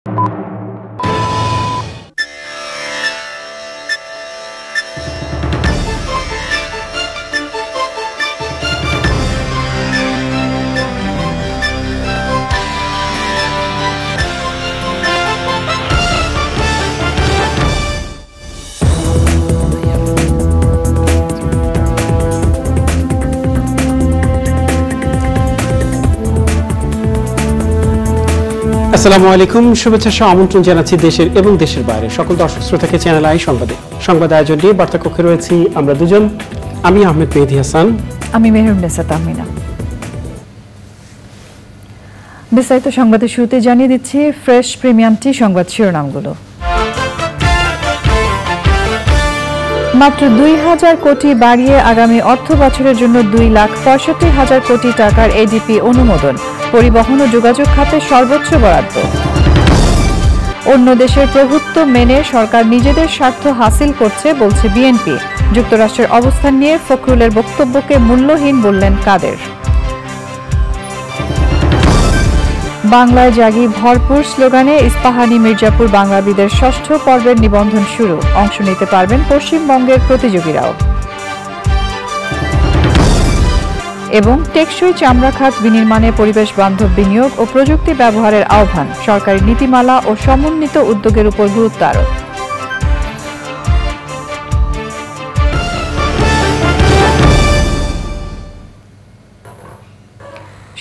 আসসালামু আলাইকুম, শুভেচ্ছা সহ আমন্ত্রণ জানাচ্ছি দেশের এবং দেশের বাইরে সকল দর্শক শ্রোতাকে চ্যানেল আই সংবাদ আয়োজন নিয়ে বার্তা কক্ষে রয়েছি আমরা দুজন। আমি আহমেদ মেহেদী হাসান, আমি মেহরুন্নেসা তাহমিনা। বিস্তারিত সংবাদের শুরুতে জানিয়ে দিচ্ছি ফ্রেশ প্রিমিয়াম টি সংবাদ শিরোনামগুলো। মাত্র ২,০০০ কোটি বাড়িয়ে আগামী অর্থ বছরের জন্য ২,৬৫,০০০ কোটি টাকার এডিপি অনুমোদন, পরিবহন ও যোগাযোগ খাতে সর্বোচ্চ বরাদ্দ। অন্য দেশের প্রভুত্ব মেনে সরকার নিজেদের স্বার্থ হাসিল করছে বলছে বিএনপি। যুক্তরাষ্ট্রের অবস্থান নিয়ে ফখরুলের বক্তব্যকে মূল্যহীন বললেন কাদের। বাংলায় জাগি ভরপুর স্লোগানে ইস্পাহানি মির্জাপুর বাংলাবিদের ষষ্ঠ পর্বের নিবন্ধন শুরু, অংশ নিতে পারবেন পশ্চিমবঙ্গের প্রতিযোগীরাও। এবং টেকসই চামড়া খাত বিনির্মাণে পরিবেশ বান্ধব বিনিয়োগ ও প্রযুক্তি ব্যবহারের আহ্বান, সরকারি নীতিমালা ও সমন্বিত উদ্যোগের উপর গুরুত্ব আরোপ।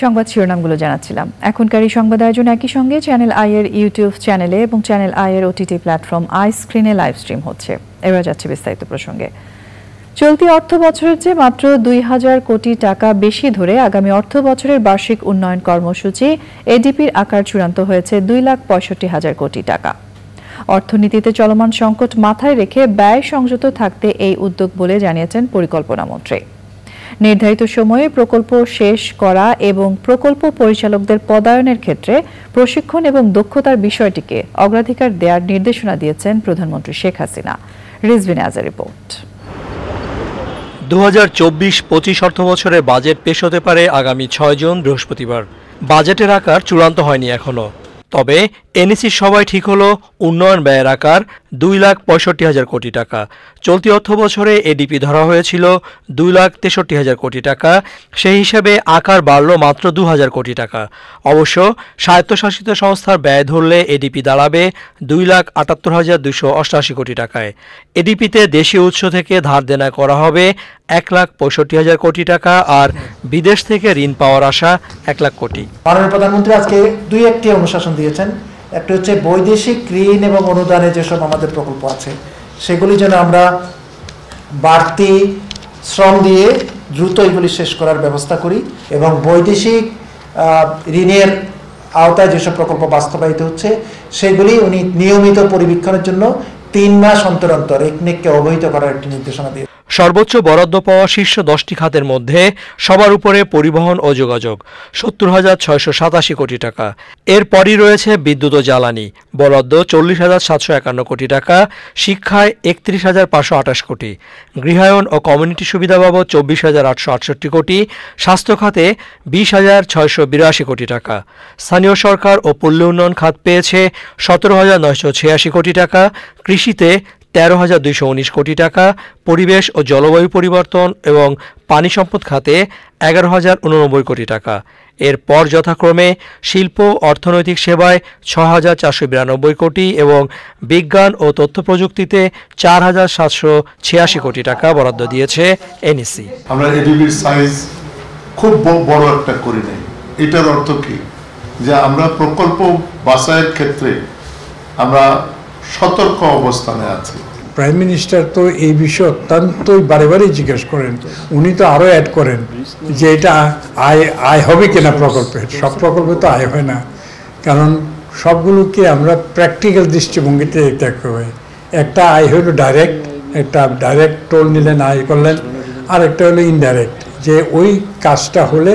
সংবাদ শিরোনামগুলো জানাচ্ছিলাম। এখনকার এই সংবাদ আয়োজন একই সঙ্গে চ্যানেল আই এর ইউটিউব চ্যানেলে এবং চ্যানেল আই এর ওটিটি প্ল্যাটফর্ম আই স্ক্রিনে লাইভ স্ট্রিম হচ্ছে। এবার যাচ্ছে বিস্তারিত প্রসঙ্গে। চলতি অর্থ বছরের চেয়ে মাত্র ২,০০০ কোটি টাকা বেশি ধরে আগামী অর্থ বছরের বার্ষিক উন্নয়ন কর্মসূচি এডিপির আকার চূড়ান্ত হয়েছে ২,৬৫,০০০ কোটি টাকা। অর্থনীতিতে চলমান সংকট মাথায় রেখে ব্যয় সংযত থাকতে এই উদ্যোগ বলে জানিয়েছেন পরিকল্পনা মন্ত্রী। নির্ধারিত সময়ে প্রকল্প শেষ করা এবং প্রকল্প পরিচালকদের পদায়নের ক্ষেত্রে প্রশিক্ষণ এবং দক্ষতার বিষয়টিকে অগ্রাধিকার দেওয়ার নির্দেশনা দিয়েছেন প্রধানমন্ত্রী শেখ হাসিনা। রিজভিন আজের রিপোর্ট। ২০২৪-২৫ অর্থবছরে বাজেট পেশ হতে পারে আগামী ৬ জুন বৃহস্পতিবার। বাজেটের আকার চূড়ান্ত হয়নি এখনো, তবে এনইসির সভায় ঠিক হলো উন্নয়ন ব্যয়ের আকার ২,৬৫,০০০ কোটি টাকা। চলতি অর্থ বছরে এডিপি ধরা হয়েছিল ২,৬৩,০০০ কোটি টাকা, সেই হিসাবে আকার বাড়ল মাত্র ২,০০০ কোটি টাকা। অবশ্য স্বায়ত্তশাসিত সংস্থার ব্যয় ধরলে এডিপি দাঁড়াবে ২,৭৮,২৮৮ কোটি টাকায়। এডিপিতে দেশীয় উৎস থেকে ধার দেনা করা হবে ১,৬৫,০০০ কোটি টাকা, আর বিদেশ থেকে ঋণ পাওয়ার আশা ১,০০,০০০ কোটি। মাননীয় প্রধানমন্ত্রী আজকে একটি অনুশাসন দিয়েছেন। একটা হচ্ছে বৈদেশিক ঋণ এবং অনুদানে যেসব আমাদের প্রকল্প আছে সেগুলি যেন আমরা বাড়তি শ্রম দিয়ে দ্রুত এগুলি শেষ করার ব্যবস্থা করি, এবং বৈদেশিক ঋণের আওতায় যেসব প্রকল্প বাস্তবায়িত হচ্ছে সেগুলি উনি নিয়মিত পরিবীক্ষণের জন্য ৩ মাস অন্তর অন্তর একনেককে অবহিত করার একটি নির্দেশনা দিয়ে। সর্বোচ্চ বরাদ্দ পাওয়া শীর্ষ ১০টি খাতের মধ্যে সবার উপরে পরিবহন ও যোগাযোগ ৭০,৬৮৭ কোটি টাকা। এরপরই রয়েছে বিদ্যুৎ ও জ্বালানি, বরাদ্দ ৪০,৭৫১ কোটি টাকা, শিক্ষায় ৩১,৫২৮ কোটি, গৃহায়ন ও কমিউনিটি সুবিধা বাবদ ২৪,৮৬৮ কোটি, স্বাস্থ্য খাতে ২০,৬৮২ কোটি টাকা। স্থানীয় সরকার ও পল্লী উন্নয়ন খাত পেয়েছে ১৭,৯৮৬ কোটি টাকা, কৃষিতে ১৩,২১৯ কোটি টাকা, পরিবেশ ও জলবায়ু পরিবর্তন এবং পানি সম্পদ খাতে ১১,০৮৯ কোটি টাকা। এরপর যথাক্রমে শিল্প অর্থনৈতিক সেবায় ৬,৪৯২ কোটি এবং বিজ্ঞান ও তথ্য প্রযুক্তিতে ৪,৭৮৬ কোটি টাকা বরাদ্দ দিয়েছে এনইসি। আমরা এডিবির সাইজ খুব বড় একটা করি নাই। এটার অর্থ কি? যে আমরা প্রকল্প বাছাইয়ের ক্ষেত্রে আমরা সতর্ক অবস্থানে আছে। প্রাইম মিনিস্টার তো এই বিষয়ে অত্যন্তই বারে বারেই জিজ্ঞেস করেন, উনি তো আরও অ্যাড করেন যে এটা আয় হবে কিনা প্রকল্পের। সব প্রকল্পে তো আয় হয় না, কারণ সবগুলোকে আমরা প্র্যাকটিক্যাল দৃষ্টিভঙ্গিতে দেখতে হয়। একটা আয় হলো ডাইরেক্ট, একটা ডাইরেক্ট টোল নিলেন আয় করলেন, আর একটা হলো ইনডাইরেক্ট, যে ওই কাজটা হলে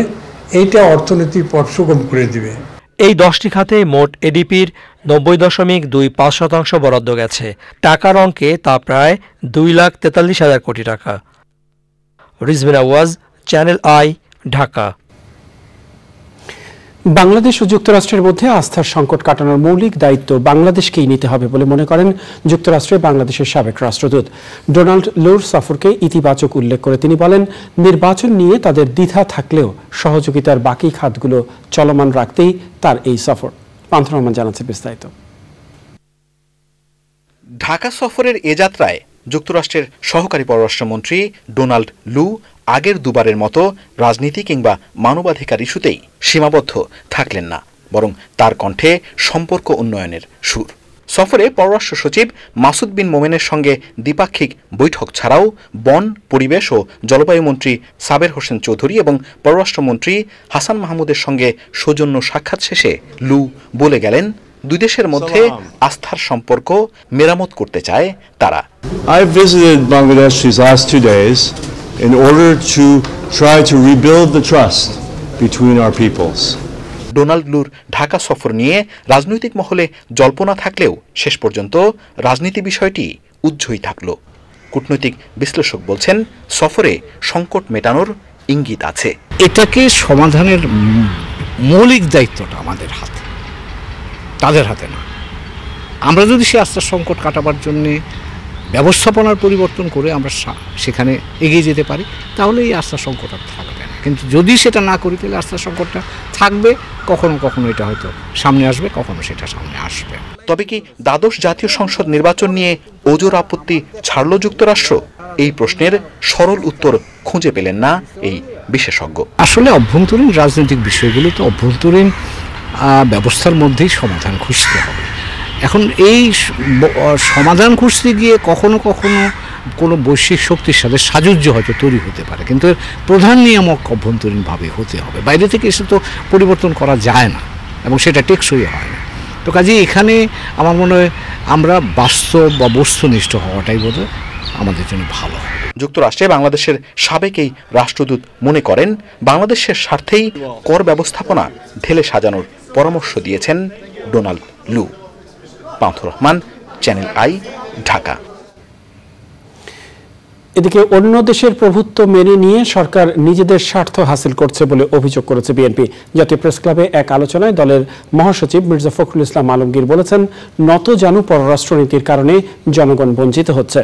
এইটা অর্থনীতির পথ সুগম করে দিবে। এই 10টি খাতে মোট এডিপির ৯০.২৫% বরাদ্দ গেছে। টাকার অঙ্কে তা প্রায় ২,৪৩,০০০ কোটি টাকা। রিজভিন আওয়াজ, চ্যানেল আই, ঢাকা। বাংলাদেশ ও যুক্তরাষ্ট্রের মধ্যে আস্থার সংকট কাটানোর মৌলিক দায়িত্ব বাংলাদেশকেই নিতে হবে বলে মনে করেন যুক্তরাষ্ট্রে বাংলাদেশের সাবেক রাষ্ট্রদূত। ডোনাল্ড লুর সফরকে ইতিবাচক উল্লেখ করে তিনি বলেন, নির্বাচন নিয়ে তাদের দ্বিধা থাকলেও সহযোগিতার বাকি খাতগুলো চলমান রাখতেই তার এই সফর। পান্থ রহমান জানাচ্ছে বিস্তারিত। ঢাকা সফরের এ যাত্রায় যুক্তরাষ্ট্রের সহকারী পররাষ্ট্রমন্ত্রী ডোনাল্ড লু আগের দুবারের মতো রাজনীতি কিংবা মানবাধিকার ইস্যুতেই সীমাবদ্ধ থাকলেন না, বরং তার কণ্ঠে সম্পর্ক উন্নয়নের সুর। সফরে পররাষ্ট্র সচিব মাসুদ বিন মোমেনের সঙ্গে দ্বিপাক্ষিক বৈঠক ছাড়াও বন, পরিবেশ ও জলবায়ু মন্ত্রী সাবের হোসেন চৌধুরী এবং পররাষ্ট্রমন্ত্রী হাসান মাহমুদের সঙ্গে সৌজন্য সাক্ষাৎ শেষে লু বলে গেলেন, দুই দেশের মধ্যে আস্থার সম্পর্ক মেরামত করতে চায় তারা। I visited Bangladesh these last 2 days in order to try to rebuild the trust between our peoples. Donald লুর ঢাকা সফর নিয়ে রাজনৈতিক মহলে জল্পনা থাকলেও শেষ পর্যন্ত রাজনীতি বিষয়টি উজ্জ্বল থাকল। কূটনৈতিক বিশ্লেষক বলছেন, সফরে সংকট মেটানোর ইঙ্গিত আছে। এটাকে সমাধানের মৌলিক দায়িত্বটা আমাদের হাতে, তাদের হাতে না। আমরা যদি সে আস্থার সংকট কাটাবার জন্যে ব্যবস্থাপনার পরিবর্তন করে আমরা সেখানে এগিয়ে যেতে পারি, তাহলে এই আস্থার সংকট আর থাকবে না। কিন্তু যদি সেটা না করি, তাহলে আস্থার সংকটটা থাকবে, কখনো কখনো এটা হয়তো সামনে আসবে, কখনো সেটা সামনে আসবে। তবে কি দ্বাদশ জাতীয় সংসদ নির্বাচন নিয়ে ওজোর আপত্তি ছাড়ল যুক্তরাষ্ট্র? এই প্রশ্নের সরল উত্তর খুঁজে পেলেন না এই বিশেষজ্ঞ। আসলে অভ্যন্তরীণ রাজনৈতিক বিষয়গুলো তো অভ্যন্তরীণ ব্যবস্থার মধ্যেই সমাধান খুঁজতে হবে। এখন এই সমাধান খুঁজতে গিয়ে কখনো কখনো কোনো বৈশ্বিক শক্তির সাথে সাযুজ্য হয়তো তৈরি হতে পারে, কিন্তু এর প্রধান নিয়ামক অভ্যন্তরীণভাবে হতে হবে। বাইরে থেকে এসে তো পরিবর্তন করা যায় না এবং সেটা টেকসই হয় না। তো কাজেই এখানে আমার মনে হয় আমরা বাস্তব বা বস্তুনিষ্ঠ হওয়াটাই বোধহয় আমাদের জন্য ভালো হবে। যুক্তরাষ্ট্রে বাংলাদেশের সাবেক এই রাষ্ট্রদূত মনে করেন, বাংলাদেশের স্বার্থেই কর ব্যবস্থাপনা ঢেলে সাজানোর পরামর্শ দিয়েছেন Donald Lu. Pantha Rahman, channel I, Dhaka. এদিকে অন্য দেশের প্রভুত্ব মেনে নিয়ে সরকার নিজেদের স্বার্থ হাসিল করছে বলে অভিযোগ করেছে বিএনপি। জাতীয় প্রেস ক্লাবে এক আলোচনায় দলের মহাসচিব মির্জা ফখরুল ইসলাম আলমগীর বলেছেন, নতজানু পররাষ্ট্রনীতির কারণে জনগণ বঞ্চিত হচ্ছে।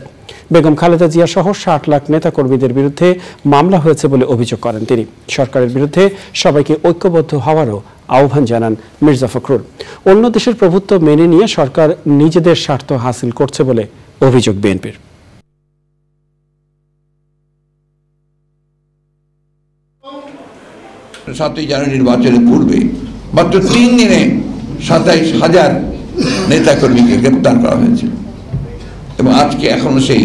বেগম খালেদা জিয়া সহ 60 লাখ নেতাকর্মীদের বিরুদ্ধে মামলা হয়েছে বলে অভিযোগ করেন তিনি। সরকারের বিরুদ্ধে সবাইকে ঐক্যবদ্ধ হওয়ারও আহ্বান জানান মির্জা ফখরুল। অন্য দেশের প্রভুত্ব মেনে নিয়ে সরকার নিজেদের স্বার্থ হাসিল করছে বলে অভিযোগ বিএনপির। 7ই জানুয়ারি নির্বাচনের পূর্বে মাত্র 3 দিনে 27,000 নেতাকর্মীকে গ্রেপ্তার করা হয়েছিল এবং আজকে এখনো সেই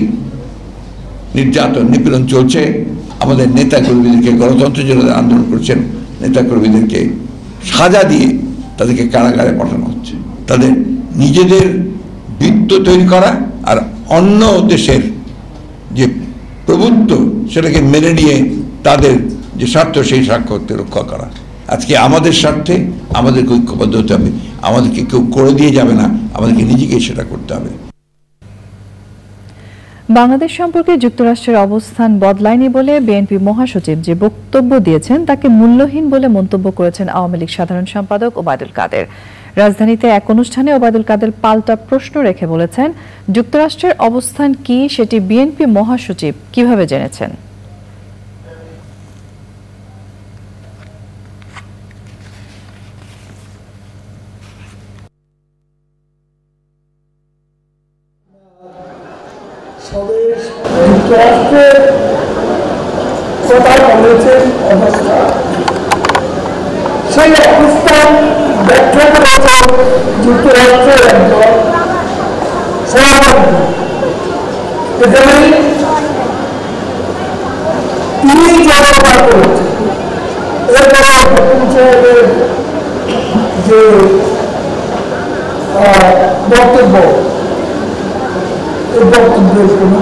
নির্যাতন নিপীড়ন চলছে। আমাদের নেতাকর্মীদেরকে, গণতন্ত্রের জন্য আন্দোলন করছেন নেতাকর্মীদেরকে সাজা দিয়ে তাদেরকে কারাগারে পাঠানো হচ্ছে। তাদের নিজেদের বৃত্ত তৈরি করা আর অন্য দেশের যে প্রভুত্ব সেটাকে মেনে নিয়ে তাদের যে স্বার্থ সেই স্বার্থকে রক্ষা করা। আজকে আমাদের স্বার্থে আমাদেরকে ঐক্যবদ্ধ হতে হবে। আমাদেরকে কেউ করে দিয়ে যাবে না, আমাদেরকে নিজেকেই সেটা করতে হবে। বাংলাদেশ সম্পর্কে যুক্তরাষ্ট্রের অবস্থান বদলায়নি বলে বিএনপি মহাসচিব যে বক্তব্য দিয়েছেন তাকে মূল্যহীন বলে মন্তব্য করেছেন আওয়ামী লীগ সাধারণ সম্পাদক ওবায়দুল কাদের। রাজধানীতে এক অনুষ্ঠানে ওবায়দুল কাদের পাল্টা প্রশ্ন রেখে বলেছেন, যুক্তরাষ্ট্রের অবস্থান কি সেটি বিএনপি মহাসচিব কিভাবে জেনেছেন? যুক্তরাষ্ট্রের কথা বলেছেন অবস্থা, সেই অবস্থান ব্যাখ্যা করেছেন যুক্তরাষ্ট্রের একজন সভাপতি। এখানে তিনি জনসভা করেছেন। এরপরে সাহেবের যে বক্তব্য, এই বক্তব্যের কোনো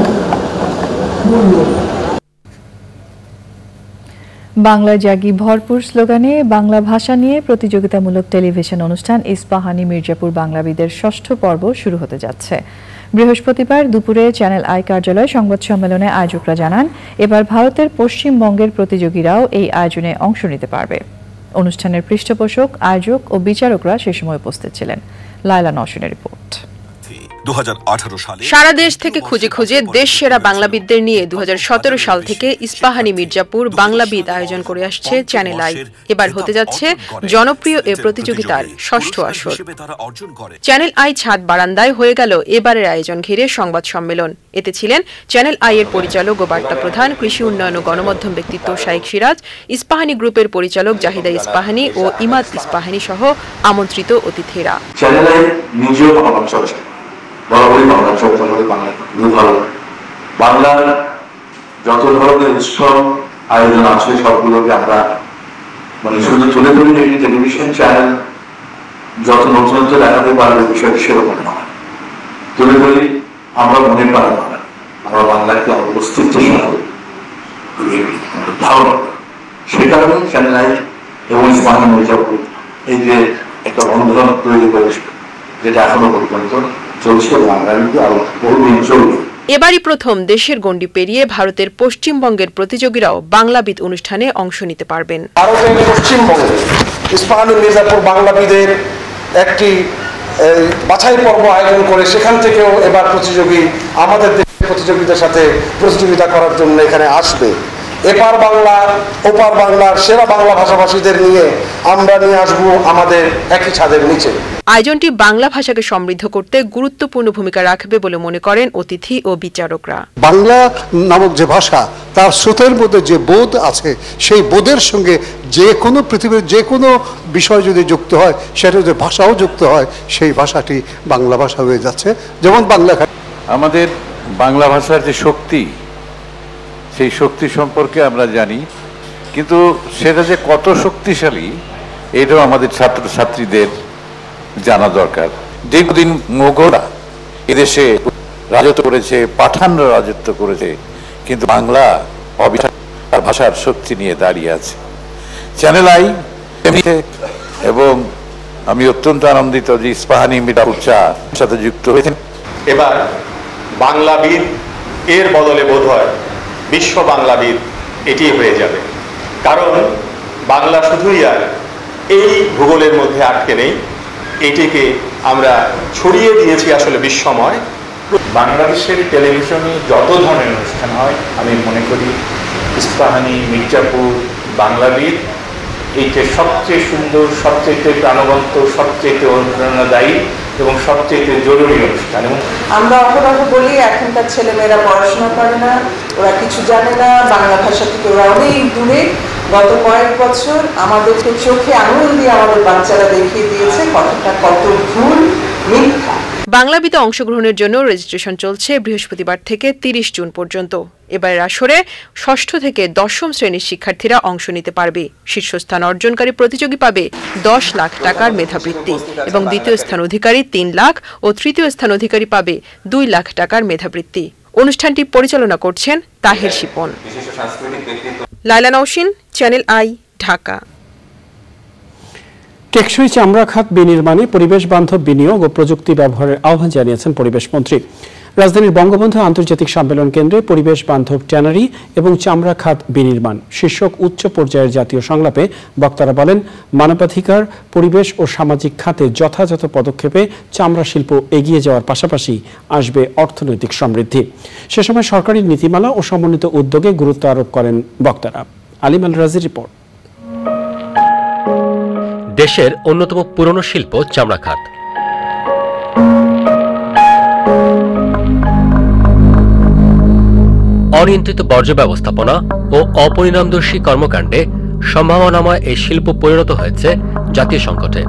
বাংলা জাগি ভরপুর স্লোগানে বাংলা ভাষা নিয়ে প্রতিযোগিতামূলক টেলিভিশন অনুষ্ঠান ইস্পাহানি মির্জাপুর বাংলাবিদের 6ষ্ঠ পর্ব শুরু হতে যাচ্ছে। বৃহস্পতিবার দুপুরে চ্যানেল আই কার্যালয়ে সংবাদ সম্মেলনে আয়োজকরা জানান, এবার ভারতের পশ্চিমবঙ্গের প্রতিযোগীরাও এই আয়োজনে অংশ নিতে পারবে। অনুষ্ঠানের পৃষ্ঠপোষক, আয়োজক ও বিচারকরা সে সময় উপস্থিত ছিলেন। লায়লা নওশিনের রিপোর্ট। সারা দেশ থেকে খুঁজে খুঁজে দেশ সেরা বাংলাবিদদের নিয়ে 2017 সাল থেকে ইস্পাহানি মির্জাপুর বাংলাবিদ আয়োজন করে আসছে চ্যানেল আই। এবার হতে যাচ্ছে জনপ্রিয় এ প্রতিযোগিতার ষষ্ঠ আসর। চ্যানেল আই ছাদ বারান্দায় হয়ে গেল এবারের আয়োজন ঘিরে সংবাদ সম্মেলন। এতে ছিলেন চ্যানেল আই এর পরিচালক ও বার্তা প্রধান, কৃষি উন্নয়ন ও গণমাধ্যম ব্যক্তিত্ব শাইখ সিরাজ, ইস্পাহানি গ্রুপের পরিচালক জাহিদা ইস্পাহানি ও ইমাদ ইস্পাহানি সহ আমন্ত্রিত অতিথিরা। চ্যানেল আই নিজেও বরাবরই বাংলা চর্চা করে, বাংলার যত ধরনের উৎসব আয়োজন আছে সবগুলোকে আমরা শুধু তুলে ধরি একটি টেলিভিশন চ্যানেল যত নতুনত্ব দেখাতে পারবে বিষয়টি সেরকম নয়, তুলে ধরি আমরা মনে পারি আমরা বাংলাকে অস্তিত্বের সাথে ধারণা। সে কারণে চ্যানেল আই এবং ইসলামী মির্জাপুর এই যে একটা বন্ধন তৈরি করেছে, যেটা এখনো পর্যন্ত চলছে, বাংলাদেশে আরো বহুদিন চলবে। এবারই প্রথম দেশের গণ্ডি পেরিয়ে ভারতের পশ্চিমবঙ্গের প্রতিযোগীরাও বাংলাবিদ অনুষ্ঠানে অংশ নিতে পারবেন। ভারতের পশ্চিমবঙ্গে ইস্পাহানি মির্জাপুর বাংলাবিদের একটি বাছাই পর্ব আয়োজন করে সেখান থেকেও এবার প্রতিযোগী আমাদের দেশের প্রতিযোগীদের সাথে প্রতিযোগিতা করার জন্য এখানে আসবে। এপার বাংলা ওপার বাংলার সেরা বাংলা ভাষাভাষীদের নিয়ে আমরা নিয়ে আসবো আমাদের একই ছাদের নিচে। আয়োজনটি বাংলা ভাষাকে সমৃদ্ধ করতে গুরুত্বপূর্ণ ভূমিকা রাখবে বলে মনে করেন অতিথি ও বিচারকরা। বাংলা নামক যে ভাষা, তার স্রোতের মধ্যে যে বোধ আছে, সেই বোধের সঙ্গে যে কোনো পৃথিবীর যে কোনো বিষয় যদি যুক্ত হয়, সেটা যদি ভাষাও যুক্ত হয়, সেই ভাষাটি বাংলা ভাষা হয়ে যাচ্ছে। যেমন বাংলা, আমাদের বাংলা ভাষার যে শক্তি, সেই শক্তি সম্পর্কে আমরা জানি, কিন্তু সেটা যে কত শক্তিশালী এটাও আমাদের ছাত্রছাত্রীদের জানা দরকার। দীর্ঘদিন মোগলরা এদেশে রাজত্ব করেছে, পাঠানরা রাজত্ব করেছে, কিন্তু বাংলা অবিচল ভাষার শক্তি নিয়ে দাঁড়িয়ে আছে। চ্যানেল আই এবং আমি অত্যন্ত আনন্দিত যে ইস্পাহানি মির্জাপুর সাথে যুক্ত হয়েছেন। এবার বাংলাবিদ এর বদলে বোধ হয় বিশ্ব বাংলাবিদ এটি হয়ে যাবে, কারণ বাংলা শুধুই আর এই ভূগোলের মধ্যে আটকে নেই, এটিকে আমরা ছড়িয়ে দিয়েছি আসলে বিশ্বময়। বাংলাদেশের টেলিভিশনে যত ধরনের অনুষ্ঠান হয়, আমি মনে করি ইস্পাহানি মির্জাপুর বাংলাবিদ এইটা সবচেয়ে সুন্দর, সবচেয়ে প্রাণবন্ত, সবচেয়ে অনুপ্রেরণাদায়ী এবং সবচেয়ে জরুরি অনুষ্ঠান। এবং আমরা অহরহ বলি এখনকার ছেলেমেয়েরা পড়াশোনা করে না, ওরা কিছু জানে না, বাংলা ভাষা থেকে ওরা অনেক দূরে। গত কয়েক বছর আমাদেরকে চোখে আঙুল দিয়ে আমাদের বাচ্চারা দেখিয়ে দিয়েছে কথাটা কত ভুল, মিথ্যা। বাংলাবিদে অংশগ্রহণের জন্য রেজিস্ট্রেশন চলছে বৃহস্পতিবার থেকে 30 জুন পর্যন্ত। এবারের আসরে 6ষ্ঠ থেকে 10ম শ্রেণীর শিক্ষার্থীরা অংশ নিতে পারবে। শীর্ষস্থান অর্জনকারী প্রতিযোগী পাবে 10 লাখ টাকার মেধাবৃত্তি এবং দ্বিতীয় স্থান অধিকারী 3 লাখ ও তৃতীয় স্থান অধিকারী পাবে 2 লাখ টাকার মেধাবৃত্তি। অনুষ্ঠানটি পরিচালনা করছেন তাহের শিপন। Laila Nowshin, channel I, Dhaka. টেকসই চামড়া খাত বিনির্মাণে পরিবেশ বান্ধব বিনিয়োগ ও প্রযুক্তি ব্যবহারের আহ্বান জানিয়েছেন পরিবেশ মন্ত্রী। রাজধানীর বঙ্গবন্ধু আন্তর্জাতিক সম্মেলন কেন্দ্রে পরিবেশ বান্ধব ট্যানারি এবং চামড়া খাত বিনির্মাণ শীর্ষক উচ্চ পর্যায়ের জাতীয় সংলাপে বক্তারা বলেন, মানবাধিকার, পরিবেশ ও সামাজিক খাতে যথাযথ পদক্ষেপে চামড়া শিল্প এগিয়ে যাওয়ার পাশাপাশি আসবে অর্থনৈতিক সমৃদ্ধি। সে সময় সরকারি নীতিমালা ও সমন্বিত উদ্যোগে গুরুত্ব আরোপ করেন বক্তারা। আলিম আল রাজির রিপোর্ট। দেশের অন্যতম পুরনো শিল্প চামড়া খাত। অনিয়ন্ত্রিত বর্জ্য ব্যবস্থাপনা ও অপরিণামদর্শী কর্মকাণ্ডে সম্ভাবনাময় এই শিল্প পরিণত হয়েছে জাতীয় সংকটে।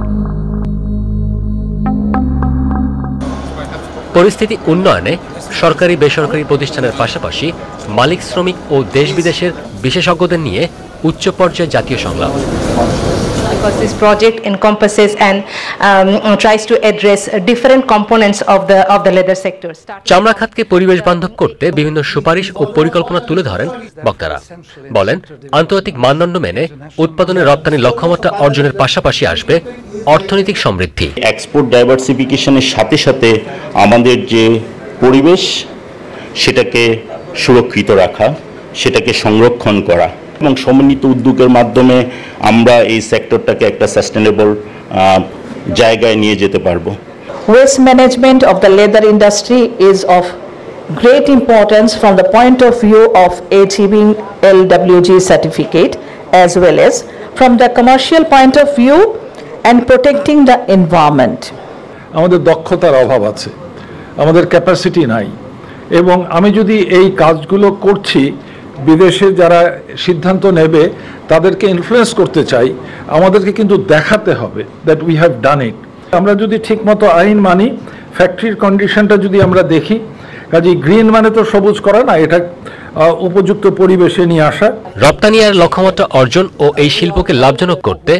পরিস্থিতি উন্নয়নে সরকারি বেসরকারি প্রতিষ্ঠানের পাশাপাশি মালিক, শ্রমিক ও দেশ বিদেশের বিশেষজ্ঞদের নিয়ে উচ্চ পর্যায়ে জাতীয় সংলাপ। Because this project encompasses and tries to address different components of the leather sector. চামড়া খাতকে পরিবেশ বান্ধব করতে বিভিন্ন সুপারিশ ও পরিকল্পনা তুলে ধরেন বক্তারা। বলেন, আন্তর্জাতিক মানদণ্ড মেনে উৎপাদনে রপ্তানি লক্ষ্যমাত্রা অর্জনের পাশাপাশি আসবে অর্থনৈতিক সমৃদ্ধি। এক্সপোর্ট ডাইভার্সিফিকেশনের সাথে সাথে আমাদের যে পরিবেশ, সেটাকে সুরক্ষিত রাখা, সেটাকে সংরক্ষণ করা এবং সমন্বিত উদ্যোগের মাধ্যমে আমরা এই সেক্টরটাকে একটা সাস্টেনেবল জায়গায় নিয়ে যেতে পারবো। Waste management of the leather industry is of great importance from the point of view of achieving LWG certificate as well as from the commercial point of view and protecting the environment. আমাদের দক্ষতার অভাব আছে, আমাদের capacity নাই, এবং আমি যদি এই কাজগুলো করছি বিদেশে যারা সিদ্ধান্ত নেবে তাদেরকে ইনফ্লুয়েন্স করতে চাই, আমাদেরকে কিন্তু দেখাতে হবে দ্যাট উই হ্যাভ ডান ইট। আমরা যদি ঠিকমতো আইন মানি, ফ্যাক্টরির কন্ডিশনটা যদি আমরা দেখি, কাজেই গ্রিন মানে তো সবুজ করা না, এটা উপযুক্ত পরিবেশে নিয়ে আসা। রপ্তানি আর লক্ষ্যমাত্রা অর্জন ও এই শিল্পকে লাভজনক করতে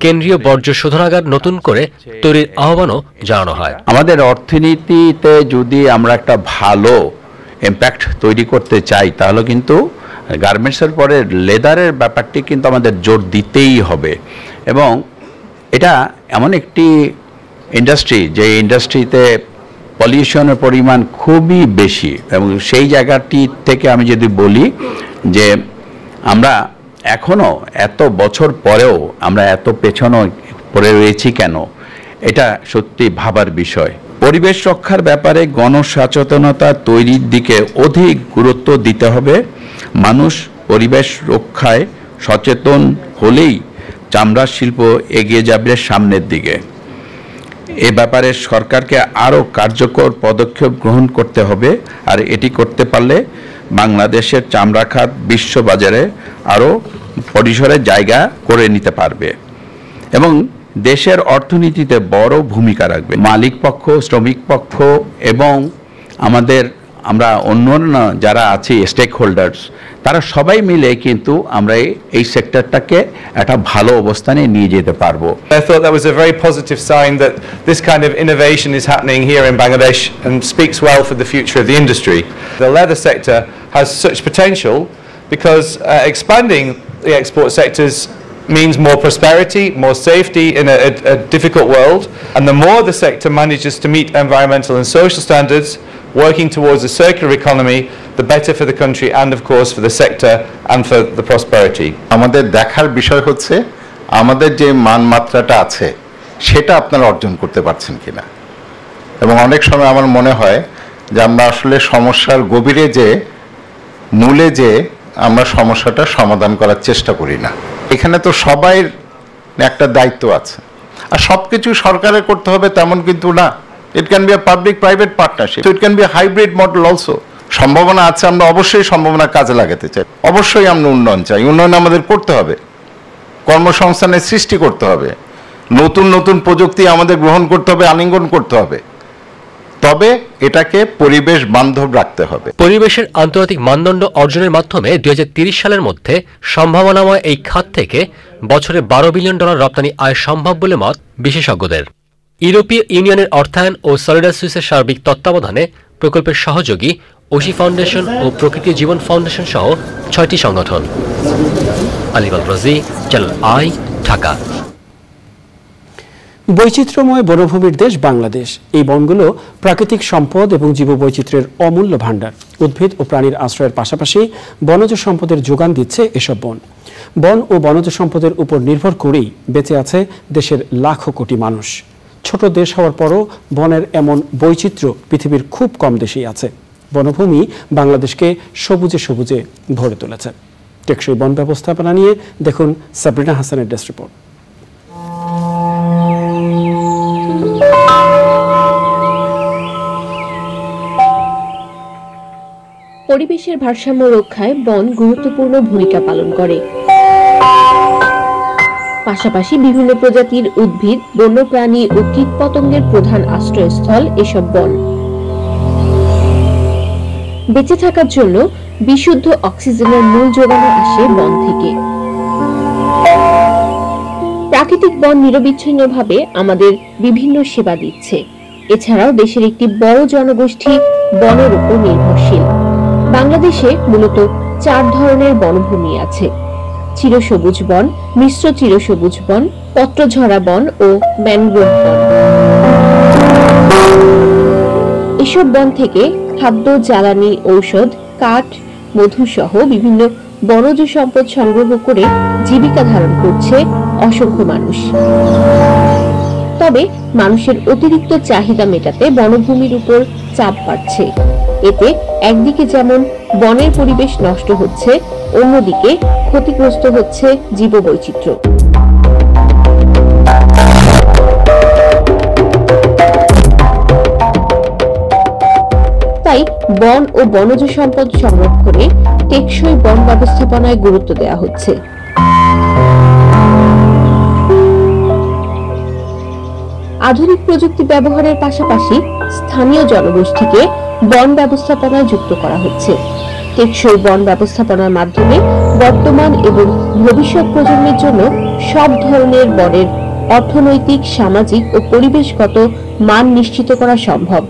কেন্দ্রীয় বর্জ্য শোধনাগার নতুন করে তৈরির আহ্বানও জানানো হয়। আমাদের অর্থনীতিতে যদি আমরা একটা ভালো ইম্প্যাক্ট তৈরি করতে চাই তাহলে কিন্তু গার্মেন্টসের পরে লেদারের ব্যাপারটি কিন্তু আমাদের জোর দিতেই হবে, এবং এটা এমন একটি ইন্ডাস্ট্রি যে ইন্ডাস্ট্রিতে পলিউশনের পরিমাণ খুবই বেশি, এবং সেই জায়গাটি থেকে আমি যদি বলি যে আমরা এখনও এত বছর পরেও আমরা এত পেছনে পড়ে রয়েছি কেন, এটা সত্যি ভাবার বিষয়। পরিবেশ রক্ষার ব্যাপারে গণসচেতনতা তৈরির দিকে অধিক গুরুত্ব দিতে হবে। মানুষ পরিবেশ রক্ষায় সচেতন হলেই চামড়া শিল্প এগিয়ে যাবে সামনের দিকে। এ ব্যাপারে সরকারকে আরও কার্যকর পদক্ষেপ গ্রহণ করতে হবে, আর এটি করতে পারলে বাংলাদেশের চামড়া খাত বিশ্ববাজারে আরও পরিসরে জায়গা করে নিতে পারবে এবং দেশের অর্থনীতিতে বড় ভূমিকা রাখবে। মালিক পক্ষ, শ্রমিক পক্ষ এবং আমরা অন্য যারা আছি স্টেক হোল্ডার্স, তারা সবাই মিলে কিন্তু আমরা এই সেক্টরটাকে একটা ভালো অবস্থানে নিয়ে যেতে পারবো। I thought that was a very positive sign that this kind of innovation is happening here in Bangladesh and speaks well for the future of the industry. The leather sector has such potential because expanding the export sectors means more prosperity, more safety in a difficult world, and the more the sector manages to meet environmental and social standards, working towards a circular economy, the better for the country and of course for the sector and for the prosperity. আমাদের দেখার বিষয় হচ্ছে আমাদের যে মানমাত্রাটা আছে সেটা আপনারা অর্জন করতে পারছেন কিনা, এবং অনেক সময় আমার মনে হয় যে আমরা আসলে সমস্যার গভীরে যে মূলে যে আমরা সমস্যাটা সমাধান করার চেষ্টা করি না। এখানে তো সবাই একটা দায়িত্ব আছে, আর সব কিছু সরকারের করতে হবে তেমন কিন্তু না। It can be a public-private partnership. So it can be a hybrid model also. সম্ভাবনা আছে, আমরা অবশ্যই সম্ভাবনা কাজে লাগাতে চাই। অবশ্যই আমরা উন্নয়ন চাই, উন্নয়ন আমাদের করতে হবে, কর্মসংস্থানের সৃষ্টি করতে হবে, নতুন নতুন প্রযুক্তি আমাদের গ্রহণ করতে হবে, আলিঙ্গন করতে হবে, তবে এটাকে পরিবেশ বান্ধব রাখতে হবে। পরিবেশের আন্তর্জাতিক মানদণ্ড অর্জনের মাধ্যমে 2030 সালের মধ্যে সম্ভাবনাময় এই খাত থেকে বছরে $12 বিলিয়ন রপ্তানি আয় সম্ভব বলে মত বিশেষজ্ঞদের। ইউরোপীয় ইউনিয়নের অর্থায়ন ও সলিডার সুইসের সার্বিক তত্ত্বাবধানে প্রকল্পের সহযোগী ওশি ফাউন্ডেশন ও প্রকৃতি জীবন ফাউন্ডেশন সহ 6টি সংগঠন। আলিবাল রাজি, চ্যানেল আই, ঢাকা। বৈচিত্র্যময় বনভূমির দেশ বাংলাদেশ। এই বনগুলো প্রাকৃতিক সম্পদ এবং জীববৈচিত্র্যের অমূল্য ভাণ্ডার। উদ্ভিদ ও প্রাণীর আশ্রয়ের পাশাপাশি বনজ সম্পদের যোগান দিচ্ছে এসব বন। বন ও বনজ সম্পদের উপর নির্ভর করেই বেঁচে আছে দেশের লাখো কোটি মানুষ। ছোট দেশ হওয়ার পরও বনের এমন বৈচিত্র্য পৃথিবীর খুব কম দেশেই আছে। বনভূমি বাংলাদেশকে সবুজে সবুজে ভরে তুলেছে। টেকসই বন ব্যবস্থাপনা নিয়ে দেখুন সাবরিনা হাসানের ডেস্ক রিপোর্ট। পরিবেশের ভারসাম্য রক্ষায় বন গুরুত্বপূর্ণ ভূমিকা পালন করে। পাশাপাশি বিভিন্ন প্রজাতির উদ্ভিদ, বন্যপ্রাণী ও কীটপতঙ্গের প্রধান আশ্রয়স্থল এসব বন। বেঁচে থাকার জন্য বিশুদ্ধ অক্সিজেনের মূল যোগানো আসে বন থেকে। প্রাকৃতিক বন নিরবিচ্ছিন্নভাবে আমাদের বিভিন্ন সেবা দিচ্ছে। এছাড়াও দেশের একটি বড় জনগোষ্ঠী বনের উপর নির্ভরশীল। বাংলাদেশে মূলত 4 ধরনের বনভূমি আছে: চিরসবুজ বন, মিশ্র চিরসবুজ বন, পত্রঝরা বন ও ম্যানগ্রোভ বন। এসব বন থেকে খাদ্য, জ্বালানি, ঔষধ, কাঠ, মধু সহ বিভিন্ন বনজ সম্পদ সংগ্রহ করে জীবিকা ধারণ করছে অসংখ্য মানুষ। তবে মানুষের অতিরিক্ত চাহিদা মেটাতে বনভূমির উপর চাপ বাড়ছে। এতে একদিকে যেমন বনের পরিবেশ নষ্ট হচ্ছে, অন্যদিকে ক্ষতিগ্রস্ত হচ্ছে জীববৈচিত্র্য। তাই বন ও বনজ সম্পদ সংরক্ষণে টেকসই বন ব্যবস্থাপনায় গুরুত্ব দেওয়া হচ্ছে। আধুনিক প্রযুক্তি ব্যবহারের পাশাপাশি স্থানীয় জনগোষ্ঠীকে বন ব্যবস্থাপনায় যুক্ত করা হচ্ছে। টেকসই বন ব্যবস্থাপনার মাধ্যমে বর্তমান এবং ভবিষ্যৎ প্রজন্মের জন্য সব ধরনের বনের অর্থনৈতিক, সামাজিক ও পরিবেশগত মান নিশ্চিত করা সম্ভব।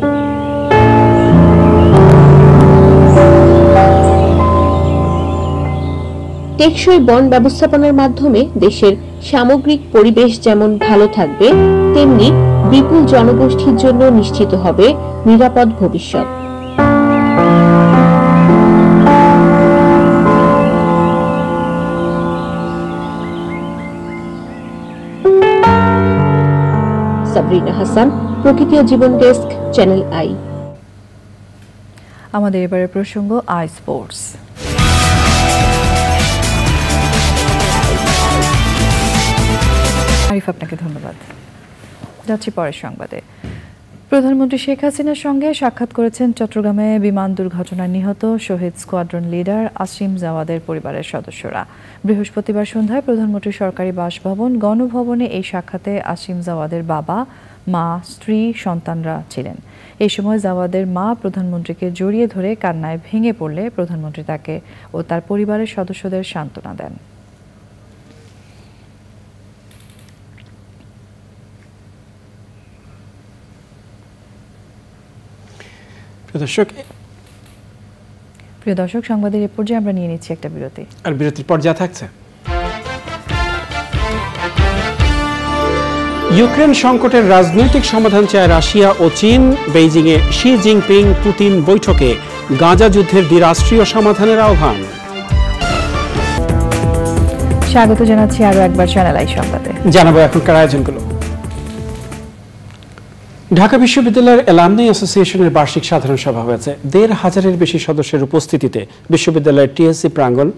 টেকসই বন ব্যবস্থাপনার মাধ্যমে দেশের সামগ্রিক পরিবেশ যেমন ভালো থাকবে, তেমনি বিপুল জনগোষ্ঠীর জন্য নিশ্চিত হবে নিরাপদ ভবিষ্যৎ। সাবরিনা হাসান, প্রকৃতি ও জীবন ডেস্ক, চ্যানেল আই। আমাদের এবারের প্রসঙ্গ আই স্পোর্টস। আরিফ, আপনাকে ধন্যবাদ। যাচ্ছি পরের সংবাদে। প্রধানমন্ত্রী শেখ হাসিনার সঙ্গে সাক্ষাৎ করেছেন চট্টগ্রামে বিমান দুর্ঘটনায় নিহত শহীদ স্কোয়াড্রন লিডার আসিম জাওয়াদের পরিবারের সদস্যরা। বৃহস্পতিবার সন্ধ্যায় প্রধানমন্ত্রীর সরকারি বাসভবন গণভবনে এই সাক্ষাতে আসিম জাওয়াদের বাবা, মা, স্ত্রী, সন্তানরা ছিলেন। এই সময় জাওয়াদের মা প্রধানমন্ত্রীকে জড়িয়ে ধরে কান্নায় ভেঙে পড়লে প্রধানমন্ত্রী তাকে ও তার পরিবারের সদস্যদের সান্ত্বনা দেন। প্রিয় দর্শক, সংবাদের এ পর্যায়ে আমরা নিয়ে নিচ্ছি একটা বিরতি, আর বিরতির পর যা থাকছে: ইউক্রেন সংকটের রাজনৈতিক সমাধান চায় রাশিয়া ও চীন। বেইজিংয়ে শি জিনপিং পুতিন বৈঠকে গাজা যুদ্ধের দ্বিরাষ্ট্রীয় সমাধানের আহ্বান। স্বাগত জানাচ্ছি আরো একবার চ্যানেল আই সংবাদে। জানাবো এখনকার আয়োজনগুলো। ঢাকা বিশ্ববিদ্যালয়ের অ্যালামনাই অ্যাসোসিয়েশনের বার্ষিক সাধারণ সভা হয়েছে। ১৫০০-এর বেশি সদস্যের উপস্থিতিতে বিশ্ববিদ্যালয়ের টিএসসি প্রাঙ্গণ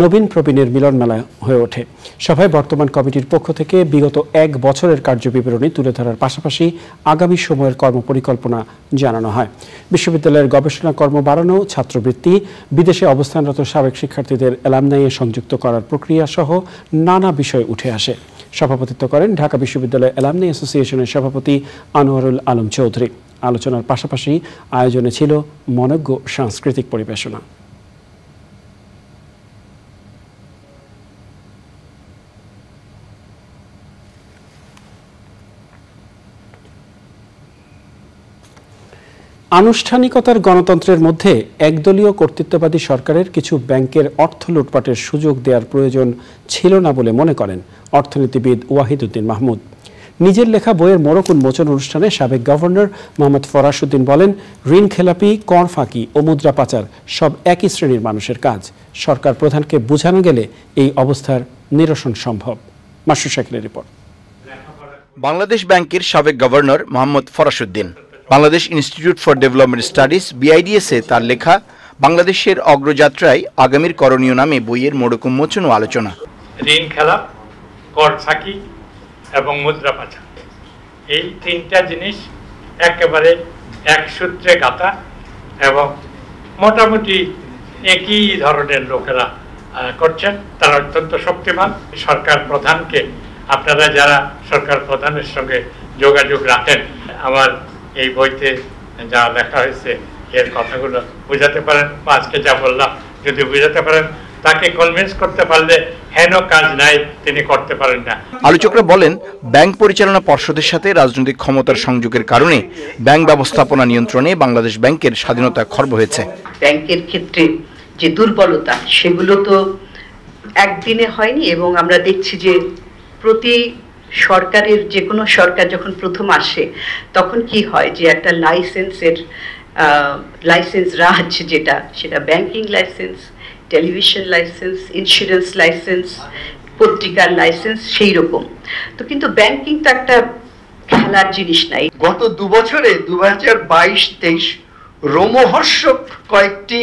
নবীন প্রবীণের মিলন মেলা হয়ে ওঠে। সভায় বর্তমান কমিটির পক্ষ থেকে বিগত ১ বছরের কার্যবিবরণী তুলে ধরার পাশাপাশি আগামী সময়ের কর্মপরিকল্পনা জানানো হয়। বিশ্ববিদ্যালয়ের গবেষণা কর্ম বাড়ানো, ছাত্রবৃত্তি, বিদেশে অবস্থানরত সাবেক শিক্ষার্থীদের অ্যালামনাইয়ে সংযুক্ত করার প্রক্রিয়া সহ নানা বিষয় উঠে আসে। সভাপতিত্ব করেন ঢাকা বিশ্ববিদ্যালয় অ্যালামনাই অ্যাসোসিয়েশনের সভাপতি আনোয়ারুল আলম চৌধুরী। আলোচনার পাশাপাশি আয়োজনে ছিল মনোজ্ঞ সাংস্কৃতিক পরিবেশনা। আনুষ্ঠানিকতার গণতন্ত্রের মধ্যে একদলীয় কর্তৃত্ববাদী সরকারের কিছু ব্যাংকের অর্থ লুটপাটের সুযোগ দেওয়ার প্রয়োজন ছিল না বলে মনে করেন অর্থনীতিবিদ ওয়াহিদ উদ্দিন মাহমুদ। নিজের লেখা বইয়ের মোড়ক উন্মোচন অনুষ্ঠানে সাবেক গভর্নর মোহাম্মদ ফরাসউদ্দিন বলেন, ঋণ খেলাপি, কর ফাঁকি ও মুদ্রা পাচার সব একই শ্রেণীর মানুষের কাজ। সরকার প্রধানকে বোঝানো গেলে এই অবস্থার নিরসন সম্ভব। মাসুর শাকিলের রিপোর্ট। বাংলাদেশ ব্যাংকের সাবেক governor Mohammad Farasuddin Bangladesh institute for development studies বিআইডিএসে তার লেখা বাংলাদেশের অগ্রযাত্রায় আগামীর করণীয় নামে বইয়ের মোড়ক উন্মোচন ও আলোচনা। ঋণ খেলাপ, কর ফাঁকি এবং মুদ্রা পাচার, এই তিনটা জিনিস একেবারে এক সূত্রে গাঁথা এবং মোটামুটি একই ধরনের লোকেরা করছেন। তারা অত্যন্ত শক্তিমান। সরকার প্রধানকে, আপনারা যারা সরকার প্রধানের সঙ্গে যোগাযোগ রাখেন, আমার এই বইতে যা লেখা হয়েছে এর কথাগুলো বুঝাতে পারেন, বা আজকে যা বললাম যদি বুঝাতে পারেন, তাকে কনভিন্স করতে পারলে হেন কাজ নাই তিনি করতে পারেন না। আলোচকরা বলেন, ব্যাংক পরিচালনা পর্ষদের সাথে রাজনৈতিক ক্ষমতার সংযোগের কারণে ব্যাংক ব্যবস্থাপনা নিয়ন্ত্রণে বাংলাদেশ ব্যাংকের স্বাধীনতা খর্ব হয়েছে। ব্যাংকের ক্ষেত্রে যে দুর্বলতা, সেগুলো তো একদিনে হয়নি, এবং আমরা দেখছি যে প্রতি সরকারের, যে কোনো সরকার যখন প্রথম আসে তখন কি হয় যে একটা লাইসেন্স রাজ, যেটা সেটা banking licence, television licence, insurance licence, পত্রিকার লাইসেন্স সেই রকম। তো কিন্তু ব্যাংকিং তো একটা খেলার জিনিস নাই। গত 2 বছরে 2022-23 রোমহর্ষক কয়েকটি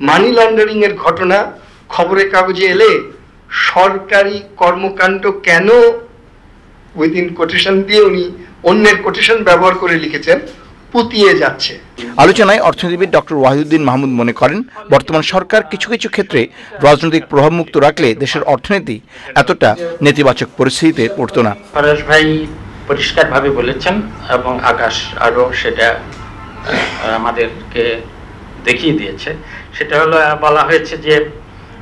মানি লন্ডারিং এর ঘটনা খবরের কাগজে এলে সরকারি কর্মকাণ্ড কেন উইদিন কোটেশন দিয়ে উনি অন্যের কোটেশন ব্যবহার করে লিখেছেন পুতিয়ে যাচ্ছে। আলোচনায় অর্থনীতিবিদ ডক্টর ওয়াহিদুদ্দিন মাহমুদ মনে করেন বর্তমান সরকার কিছু কিছু ক্ষেত্রে রাজনৈতিক প্রভাবমুক্ত রাখলে দেশের অর্থনীতি এতটা নেতিবাচক পরিস্থিতিতে পড়তো না। ফরাজ ভাই পরিষ্কারভাবে বলেছেন এবং আকাশ আরও সেটা আমাদেরকে দেখিয়ে দিয়েছে। সেটা হলো বলা হয়েছে যে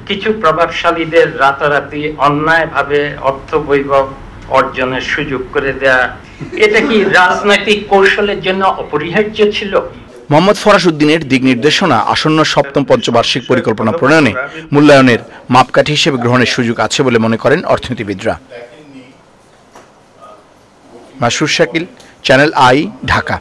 কিছু প্রভাবশালীদের রাতারাতি অন্যায়ভাবে অর্থ বৈভব অর্জনের সুযোগ করে দেয়া, এটা কি রাজনৈতিক কৌশলের জন্য অপরিহার্য ছিল? মোহাম্মদ ফরাসউদ্দিনের দিক নির্দেশনা আসন্ন সপ্তম পঞ্চবার্ষিক পরিকল্পনা প্রণয়নে মূল্যায়নের মাপকাঠি হিসেবে গ্রহণের সুযোগ আছে বলে মনে করেন অর্থনীতিবিদরা। মাসুর শাকিল, চ্যানেল আই, ঢাকা।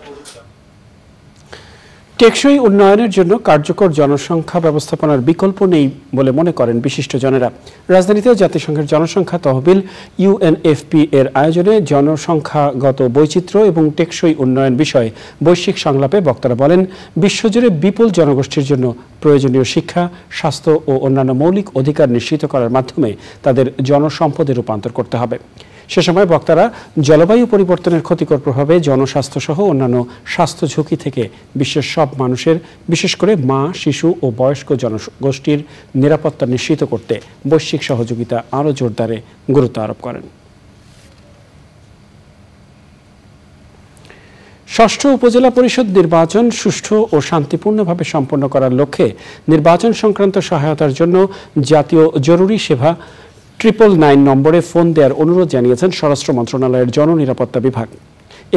টেকসই উন্নয়নের জন্য কার্যকর জনসংখ্যা ব্যবস্থাপনার বিকল্প নেই বলে মনে করেন বিশিষ্টজনেরা। রাজধানীতে জাতিসংঘের জনসংখ্যা তহবিল UNFP এর আয়োজনে জনসংখ্যাগত বৈচিত্র্য এবং টেকসই উন্নয়ন বিষয়ে বৈশ্বিক সংলাপে বক্তারা বলেন, বিশ্বজুড়ে বিপুল জনগোষ্ঠীর জন্য প্রয়োজনীয় শিক্ষা, স্বাস্থ্য ও অন্যান্য মৌলিক অধিকার নিশ্চিত করার মাধ্যমে তাদের জনসম্পদে রূপান্তর করতে হবে। সে সময় বক্তারা জলবায়ু পরিবর্তনের ক্ষতিকর প্রভাবে জনস্বাস্থ্য সহ অন্যান্য স্বাস্থ্য ঝুঁকি থেকে বিশ্বের সব মানুষের, বিশেষ করে মা, শিশু ও বয়স্ক জনগোষ্ঠীর নিরাপত্তা নিশ্চিত করতে বৈশ্বিক সহযোগিতা আরও জোরদারে গুরুত্ব আরোপ করেন। ষষ্ঠ উপজেলা পরিষদ নির্বাচন সুষ্ঠু ও শান্তিপূর্ণভাবে সম্পন্ন করার লক্ষ্যে নির্বাচন সংক্রান্ত সহায়তার জন্য জাতীয় জরুরি সেবা 999 নম্বরে ফোন দেওয়ার অনুরোধ জানিয়েছেন স্বরাষ্ট্র মন্ত্রণালয়ের জননিরাপত্তা বিভাগ।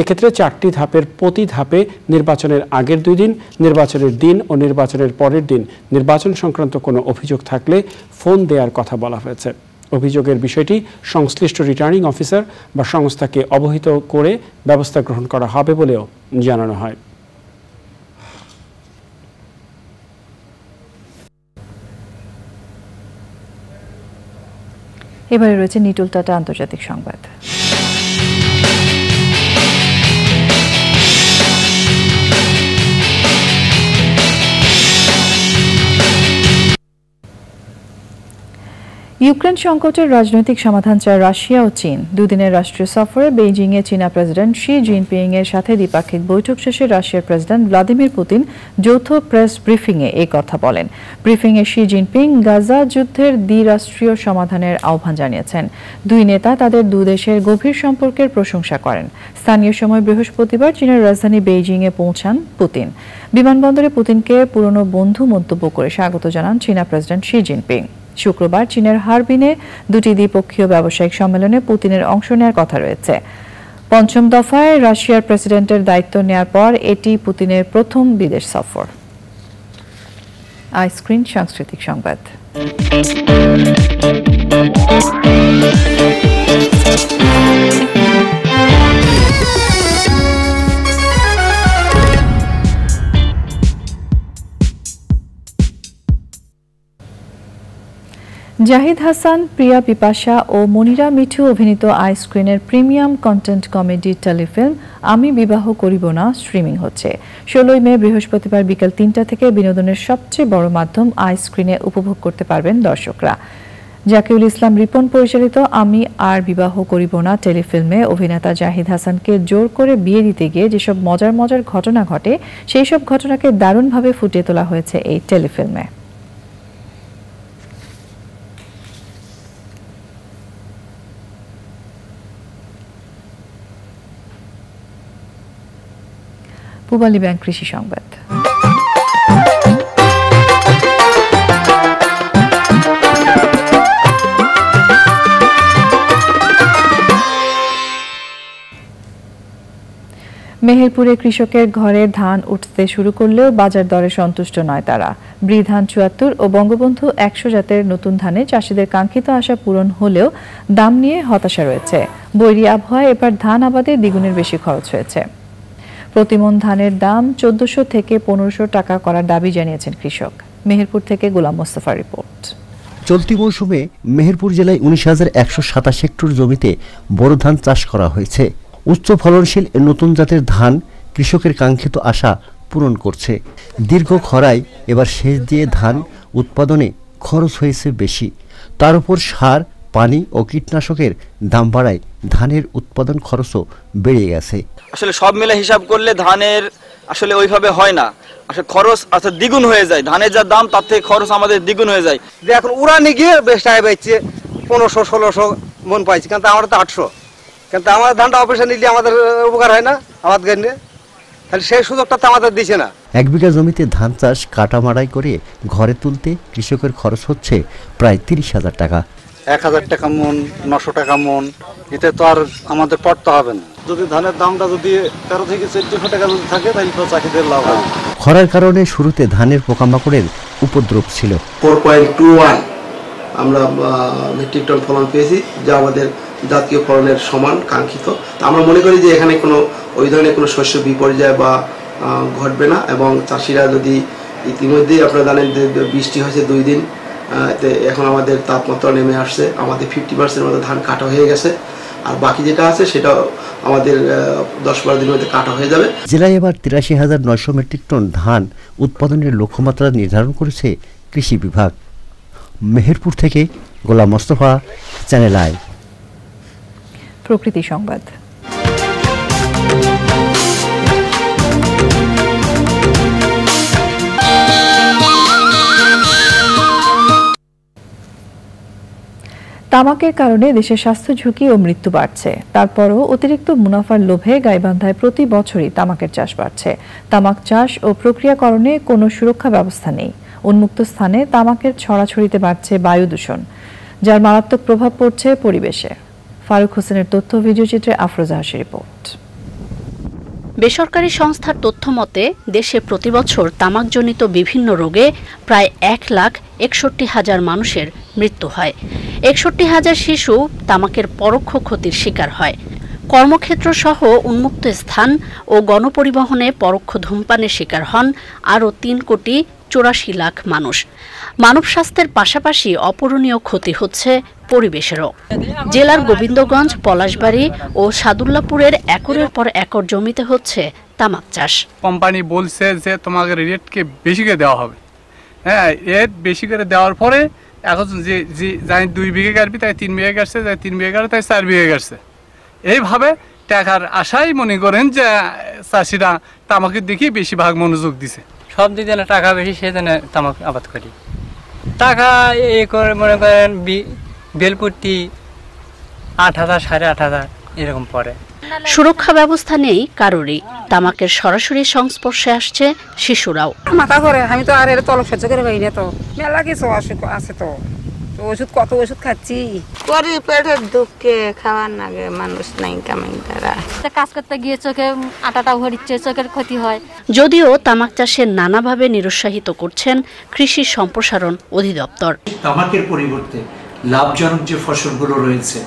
এক্ষেত্রে 4টি ধাপের প্রতি ধাপে নির্বাচনের আগের 2 দিন, নির্বাচনের দিন ও নির্বাচনের পরের দিন নির্বাচন সংক্রান্ত কোনো অভিযোগ থাকলে ফোন দেওয়ার কথা বলা হয়েছে। অভিযোগের বিষয়টি সংশ্লিষ্ট রিটার্নিং অফিসার বা সংস্থাকে অবহিত করে ব্যবস্থা গ্রহণ করা হবে বলেও জানানো হয়। এবারে রয়েছে নিটুল টাটা আন্তর্জাতিক সংবাদ। ইউক্রেন সংকটের রাজনৈতিক সমাধান চায় রাশিয়া ও চীন। দুদিনের রাষ্ট্রীয় সফরে বেইজিংয়ে চীনা প্রেসিডেন্ট শি জিনপিং এর সাথে দ্বিপাক্ষিক বৈঠক শেষে রাশিয়ার প্রেসিডেন্ট ভ্লাদিমির পুতিন যৌথ প্রেস ব্রিফিংয়ে এই কথা বলেন। ব্রিফিংয়ে শি জিনপিং গাজা যুদ্ধের দ্বিরাষ্ট্রীয় সমাধানের আহ্বান জানিয়েছেন। দুই নেতা তাদের দুদেশের গভীর সম্পর্কের প্রশংসা করেন। স্থানীয় সময় বৃহস্পতিবার চীনের রাজধানী বেইজিংয়ে পৌঁছান পুতিন। বিমানবন্দরে পুতিনকে পুরনো বন্ধু মন্তব্য করে স্বাগত জানান চীনা প্রেসিডেন্ট শি জিনপিং। শুক্রবার চীনের হারবিনে 2টি দ্বিপক্ষীয় ব্যবসায়িক সম্মেলনে পুতিনের অংশ নেওয়ার কথা রয়েছে। 5ম দফায় রাশিয়ার প্রেসিডেন্টের দায়িত্ব নেওয়ার পর এটি পুতিনের প্রথম বিদেশ সফর। আইস্ক্রিন সাংস্কৃতিক সংবাদ। জাহিদ হাসান, প্রিয়া বিপাশা ও মনিরা মিঠু অভিনীত আইস্ক্রিনের প্রিমিয়াম কন্টেন্ট কমেডি টেলিফিল্ম আমি বিবাহ করিব না স্ট্রিমিং হচ্ছে। 16 মে বৃহস্পতিবার বিকেল 3টা থেকে বিনোদনের সবচেয়ে বড় মাধ্যম আইস্ক্রিনে উপভোগ করতে পারবেন দর্শকরা। জাকিউল ইসলাম রিপন পরিচালিত আমি আর বিবাহ করিব না টেলিফিল্মে অভিনেতা জাহিদ হাসানকে জোর করে বিয়ে দিতে গিয়ে যেসব মজার মজার ঘটনা ঘটে সেই সব ঘটনাকে দারুণভাবে ফুটিয়ে তোলা হয়েছে এই টেলিফিল্মে। পূবালী ব্যাংক কৃষি সংবাদ। মেহেরপুরে কৃষকের ঘরে ধান উঠতে শুরু করলেও বাজার দরে সন্তুষ্ট নয় তারা। বৃধান 74 ও বঙ্গবন্ধু 100 জাতের নতুন ধানে চাষিদের কাঙ্ক্ষিত আশা পূরণ হলেও দাম নিয়ে হতাশা রয়েছে। বৈরী আবহাওয়ায় এবার ধান আবাদে দ্বিগুণের বেশি খরচ হয়েছে। প্রতিমন ধানের দাম 1400 থেকে 1500 টাকা করার দাবি জানিয়েছেন কৃষক। মেহেরপুর থেকে গোলাম মোস্তফার রিপোর্ট। চলতি মৌসুমে মেহেরপুর জেলায় 19,127 হেক্টর জমিতে বোরো ধান চাষ করা হয়েছে। উচ্চ ফলনশীল নতুন জাতের ধান কৃষকের কাঙ্ক্ষিত আশা পূরণ করছে। দীর্ঘ খরায় এবার সেচ দিয়ে ধান উৎপাদনে খরচ হয়েছে বেশি, তার উপর সার, পানি ও কীটনাশকের দাম বাড়ায় ধানের উৎপাদন খরচও বেড়ে গেছে। আসলে সব মিলে হিসাব করলে ধানের আসলে ওইভাবে হয় না, আসলে খরচ আচ্ছা দ্বিগুণ হয়ে যায়। ধানের যা দাম তার থেকে খরচ আমাদের দ্বিগুণ হয়ে যায়। যে এখন উড়ানে গিয়ে বেশ টাকা পাইছে 1500-1600 মন পাইছে, কিন্তু আমরা তো 800, কিন্তু আমাদের ধানটা অপারেশন নিলে আমাদের উপকার হয় না আবাদ গান্নে, তাহলে সেই সুযোগটা তো আমাদের দিছে না। 1 বিঘা জমিতে ধান চাষ কাটা মাড়াই করে ঘরে তুলতে কৃষকের খরচ হচ্ছে প্রায় 30,000 টাকা। 1000 টাকা মন, 900 টাকা মন, এতে তো আর আমাদের পড়তে হবে না। যদি ধানের দামটা যদি 13 থেকে 1400 টাকা যদি থাকে তাহলে তো চাষিদের লাভ হবে। খরার কারণে শুরুতে ধানের পোকামাকড়ের উপদ্রব ছিল। 4.21 আমরা মেট্রিক টন ফলন পেয়েছি, যা আমাদের জাতীয় ফলনের সমান কাঙ্ক্ষিত। আমরা মনে করি যে এখানে কোনো ওই ধরনের কোনো শস্য বিপর্যয় বা ঘটবে না, এবং চাষিরা যদি ইতিমধ্যেই আপনারা জানেন যে বৃষ্টি হয়েছে 2 দিন, এখন আমাদের তাপমাত্রা নেমে আসছে, আমাদের 50% মতো ধান কাটা হয়ে গেছে, আর বাকি যেটা আছে সেটা আমাদের 10-12 দিনের মধ্যে কাটা হয়ে যাবে। জেলায় এবার 83,900 মেট্রিক টন ধান উৎপাদনের লক্ষ্যমাত্রা নির্ধারণ করেছে কৃষি বিভাগ। মেহেরপুর থেকে গোলাম মোস্তফা, চ্যানেল আই। প্রকৃতি সংবাদ। তামাকের কারণে দেশের স্বাস্থ্য ঝুঁকি ও মৃত্যু বাড়ছে। তারপরও অতিরিক্ত মুনাফার লোভে গাইবান্ধায় প্রতি বছরই তামাকের চাষ বাড়ছে। তামাক চাষ ও প্রক্রিয়াকরণে কোনো সুরক্ষা ব্যবস্থা নেই। উন্মুক্ত স্থানে তামাকের ছড়াছড়িতে বাড়ছে বায়ু দূষণ, যার মারাত্মক প্রভাব পড়ছে পরিবেশে। ফারুক হোসেনের তথ্য, ভিডিওচিত্রে আফরোজা হাসির রিপোর্ট। বেসরকারি সংস্থার তথ্য মতে দেশে প্রতিবছর তামাকজনিত বিভিন্ন রোগে প্রায় 1,61,000 মানুষের মৃত্যু হয়। 61,000 শিশু তামাকের পরোক্ষ ক্ষতির শিকার হয়। কর্মক্ষেত্র সহ উন্মুক্ত স্থান ও গণপরিবহনে পরোক্ষ ধূমপানের শিকার হন আরও 3,84,00,000 মানুষ। মানব স্বাস্থ্যের পাশাপাশি অপূরণীয় ক্ষতি হচ্ছে পরিবেশেরও। জেলার গোবিন্দগঞ্জ, পলাশবাড়ী ও সাদুল্লাপুরের একরের পর একর জমিতে হচ্ছে তামাক চাষ। কোম্পানি বলছে যে তোমাকে রেটকে বেশি করে দেওয়া হবে, হ্যাঁ, রেট বেশি করে দেওয়ার পরে এখন যে যাই 2 বিঘে কাটবি তাই 3 বিঘে কাটছে, যাই 3 বিঘে কাটে তাই 4 বিঘে কাটছে। এইভাবে টাকার আশাই মনে করেন যে চাষিরা তামাকের দিকে বেশিরভাগ মনোযোগ দিছে। সব দিকে টাকা বেশি, সেজন্য তামাক আবাদ করি। টাকা এই করে মনে করেন বেলপুটি 8,000, 8,500 এরকম পড়ে। সুরক্ষা ব্যবস্থা নেই কারোরই। তামাকের সরাসরি সংস্পর্শে আসছে শিশুরাও। মাথা করে আমি তো আর এর তলব সহ্য করে পাই না, তো মেলা কিছু অসুখ আছে, তো ওষুধ কত ওষুধ খাচ্ছি। গরিব পেটের দুঃখে খাওয়ার নাগে মানুষ নাই কামাই তারা। কাজ করতে গিয়ে চোখে আটাটা ভরিচ্ছে, চোখের ক্ষতি হয়। যদিও তামাক চাষে নানাভাবে নিরুৎসাহিত করছেন কৃষি সম্প্রসারণ অধিদপ্তর। তামাকের পরিবর্তে লাভজনক যে ফসলগুলো রয়েছে,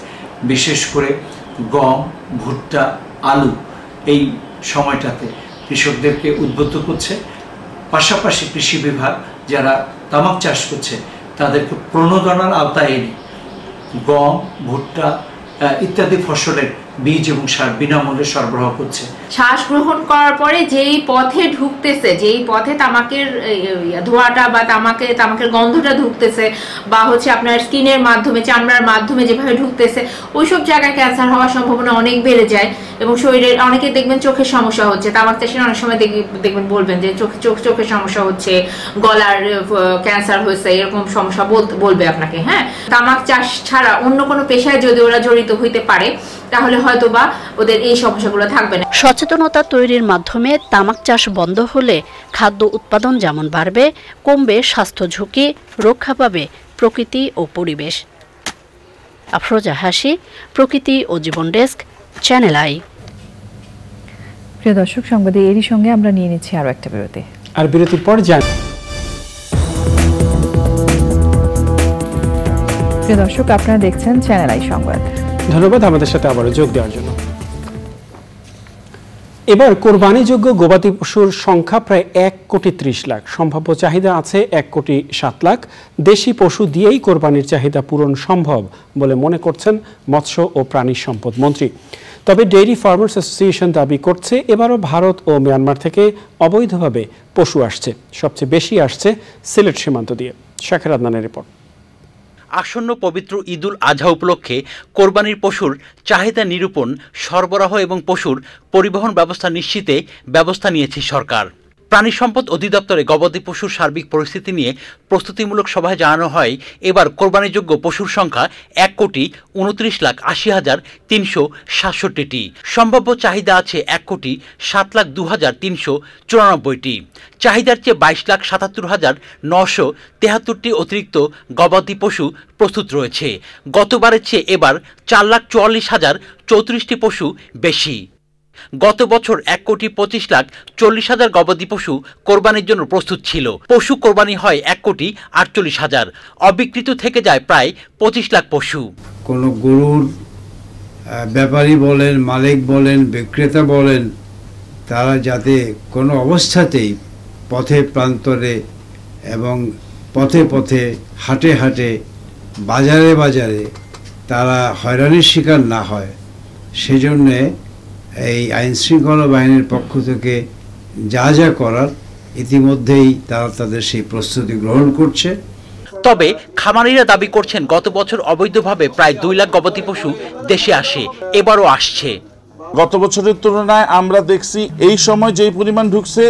বিশেষ করে গম, ভুট্টা, আলু, এই সময়টাতে কৃষকদেরকে উদ্বুদ্ধ করছে। পাশাপাশি কৃষি বিভাগ যারা তামাক চাষ করছে তাদেরকে প্রণোদনার আওতায় এনে গম, ভুট্টা ইত্যাদি ফসলের বীজ এবং সার বিনামূল্যে সরবরাহ করছে। শ্বাস গ্রহণ করার পরে যেই পথে ঢুকতেছে, যেই পথে তামাকের ধোঁয়াটা বা তামাকের গন্ধটা ঢুকতেছে, বা হচ্ছে আপনার স্কিনের মাধ্যমে, চামড়ার মাধ্যমে যেভাবে ঢুকতেছে, ওইসব জায়গায় ক্যান্সার হওয়ার সম্ভাবনা অনেক বেড়ে যায়। এবং শরীরের অনেকে দেখবেন চোখের সমস্যা হচ্ছে, তামাক চাষিরা অনেক সময় দেখবেন বলবেন যে চোখের সমস্যা হচ্ছে, গলার ক্যান্সার হয়েছে, এরকম সমস্যা বলবে আপনাকে। হ্যাঁ, তামাক চাষ ছাড়া অন্য কোনো পেশায় যদি ওরা জড়িত হইতে পারে তাহলে হয়তোবা ওদের এই সমস্যাগুলো থাকবে না। সচেতনতা তৈরির মাধ্যমে তামাক চাষ বন্ধ হলে খাদ্য উৎপাদন যেমন বাড়বে, কমবে স্বাস্থ্য ঝুঁকি, রক্ষা পাবে প্রকৃতি ও পরিবেশ। আফরোজা হাসি, প্রকৃতি ও জীবন ডেস্ক, চ্যানেল আই। প্রিয় দর্শক, সংবাদে এরই সঙ্গে আমরা নিয়ে নিচ্ছি আরো একটা বিরতি। আর বিরতির পর প্রিয় দর্শক, আপনারা দেখছেন চ্যানেল আই সংবাদ। ধন্যবাদ আমাদের সাথে আবারও যোগ দেওয়ার জন্য। এবার কোরবানিযোগ্য গবাদি পশুর সংখ্যা প্রায় 1,30,00,000। সম্ভাব্য চাহিদা আছে 1,07,00,000। দেশি পশু দিয়েই কোরবানির চাহিদা পূরণ সম্ভব বলে মনে করছেন মৎস্য ও প্রাণী সম্পদ মন্ত্রী। তবে ডেইরি ফার্মার্স অ্যাসোসিয়েশন দাবি করছে এবারও ভারত ও মিয়ানমার থেকে অবৈধভাবে পশু আসছে। সবচেয়ে বেশি আসছে সিলেট সীমান্ত দিয়ে। শাকের আদনানের রিপোর্ট। আসন্ন পবিত্র ঈদুল আজহা উপলক্ষে কোরবানির পশুর চাহিদা নিরূপণ, সরবরাহ এবং পশুর পরিবহন ব্যবস্থা নিশ্চিতে ব্যবস্থা নিয়েছে সরকার। প্রাণী সম্পদ অধিদপ্তরে গবাদি পশুর সার্বিক পরিস্থিতি নিয়ে প্রস্তুতিমূলক সভায় জানানো হয় এবার কোরবানিযোগ্য পশুর সংখ্যা 1,29,80,367টি। সম্ভাব্য চাহিদা আছে 1,07,02,394টি। চাহিদার চেয়ে 22,77,973টি অতিরিক্ত গবাদি পশু প্রস্তুত রয়েছে। গতবারের চেয়ে এবার 4,44,034টি পশু বেশি। গত বছর 1,25,40,000 গবাদি পশু কোরবানির জন্য প্রস্তুত ছিল। পশু কোরবানি হয় 1,48,000। অবিকৃত থেকে যায় প্রায় 25 লাখ পশু। কোনো গরুর ব্যাপারী বলেন, মালিক বলেন, বিক্রেতা বলেন, তারা যাতে কোনো অবস্থাতেই পথে প্রান্তরে এবং পথে পথে হাটে হাটে বাজারে বাজারে তারা হয়রানির শিকার না হয়, সেজন্যে এই আইন শৃঙ্খলা বাহিনীর পক্ষ থেকে যা যা করার ইতিমধ্যেই তারা তাদের সেই প্রস্তুতি গ্রহণ করছে। তবে খামারিরা দাবি করছেন গত বছর অবৈধভাবে প্রায় 2 লাখ গবাদি পশু দেশে আসে, এবারও আসছে। গত বছরের তুলনায় আমরা দেখছি এই সময় যেই পরিমাণ ঢুকছে